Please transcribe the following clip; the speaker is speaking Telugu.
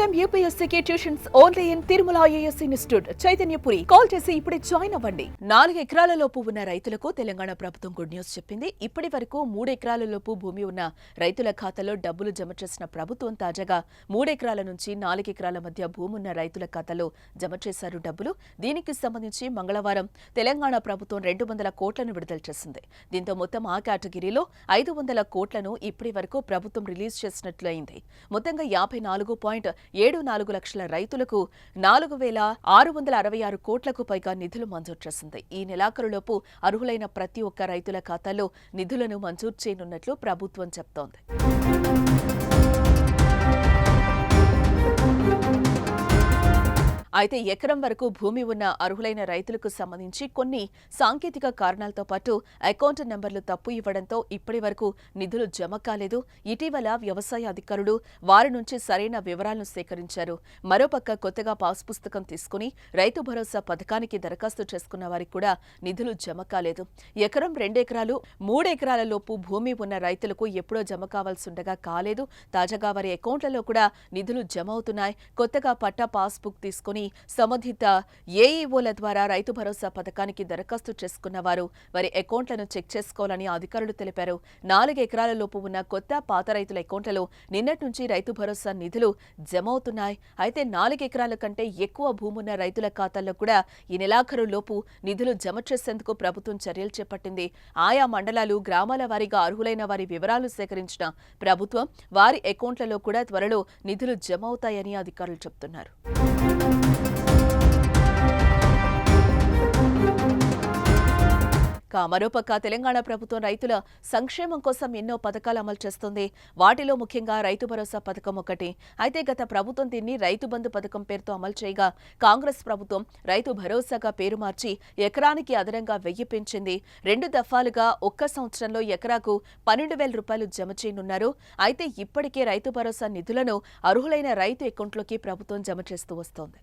టైమ్ యూపీఎస్సీకి tuitions only in Tirumala IAS institute Chaitanyapuri. Call చేసి ఇప్పుడే జాయిన్ అవ్వండి. 4 ఎకరాల లోపు ఉన్న రైతులకు తెలంగాణ ప్రభుత్వం గుడ్ న్యూస్ చెప్పింది. ఇప్పటి వరకు 3 ఎకరాల లోపు భూమి ఉన్న రైతుల ఖాతాలో డబ్బులు జమ చేసిన ప్రభుత్వం తాజాగా 3 ఎకరాల నుంచి 4 ఎకరాల మధ్య భూమి ఉన్న రైతుల ఖాతాలో జమ చేశారు డబ్బులు. దీనికి సంబంధించి మంగళవారం తెలంగాణ ప్రభుత్వం 200 కోట్లను విడుదల చేసింది. దీంతో మొత్తం ఆ కేటగిరీలో 500 కోట్లను ఇప్పటి వరకు ప్రభుత్వం రిలీజ్ చేసినట్లయింది. మొత్తంగా 54.74 లక్షల రైతులకు 4,666 కోట్లకు పైగా నిధులు మంజూరు చేసింది. ఈ నెలాఖరులోపు అర్హులైన ప్రతి ఒక్క రైతుల ఖాతాలో నిధులను మంజూరు చేయనున్నట్లు ప్రభుత్వం చెప్తోంది. అయితే ఎకరం వరకు భూమి ఉన్న అర్హులైన రైతులకు సంబంధించి కొన్ని సాంకేతిక కారణాలతో పాటు అకౌంట్ నెంబర్లు తప్పు ఇవ్వడంతో ఇప్పటి వరకు నిధులు జమ కాలేదు. ఇటీవల వ్యవసాయ అధికారులు వారి నుంచి సరైన వివరాలను సేకరించారు. మరోపక్క కొత్తగా పాస్ పుస్తకం తీసుకుని రైతు భరోసా పథకానికి దరఖాస్తు చేసుకున్న వారికి కూడా నిధులు జమ కాలేదు. ఎకరం 2 ఎకరాలు 3 ఎకరాల లోపు భూమి ఉన్న రైతులకు ఎప్పుడో జమ కావాల్సిండగా కాలేదు. తాజాగా వారి అకౌంట్లలో కూడా నిధులు జమ అవుతున్నాయి. కొత్తగా పట్టా పాస్బుక్ తీసుకుని సంబంధిత ఏఈఓల ద్వారా రైతు భరోసా పథకానికి దరఖాస్తు చేసుకున్న వారు వారి అకౌంట్లను చెక్ చేసుకోవాలని అధికారులు తెలిపారు. 4 ఎకరాల లోపు ఉన్న కొత్త పాత రైతుల అకౌంట్లలో నిన్నటి నుంచి రైతు భరోసా నిధులు జమ అవుతున్నాయి. అయితే 4 ఎకరాల కంటే ఎక్కువ భూమున్న రైతుల ఖాతాల్లో కూడా ఈ నెలాఖరు లోపు నిధులు జమ చేసేందుకు ప్రభుత్వం చర్యలు చేపట్టింది. ఆయా మండలాలు, గ్రామాల వారీగా అర్హులైన వారి వివరాలు సేకరించిన ప్రభుత్వం వారి అకౌంట్లలో కూడా త్వరలో నిధులు జమ అవుతాయని అధికారులు చెబుతున్నారు. మరోపక్క తెలంగాణ ప్రభుత్వం రైతుల సంక్షేమం కోసం ఎన్నో పథకాలు అమలు చేస్తుంది. వాటిలో ముఖ్యంగా రైతు భరోసా పథకం ఒకటి. అయితే గత ప్రభుత్వం దీన్ని రైతు బంధు పథకం పేరుతో అమలు చేయగా కాంగ్రెస్ ప్రభుత్వం రైతు భరోసాగా పేరు మార్చి ఎకరానికి అదనంగా 1000 పెంచింది. 2 దఫాలుగా ఒక్క సంవత్సరంలో ఎకరాకు 12,000 రూపాయలు జమ చేయనున్నారు. అయితే ఇప్పటికే రైతు భరోసా నిధులను అర్హులైన రైతు అకౌంట్లోకి ప్రభుత్వం జమ చేస్తూ వస్తోంది.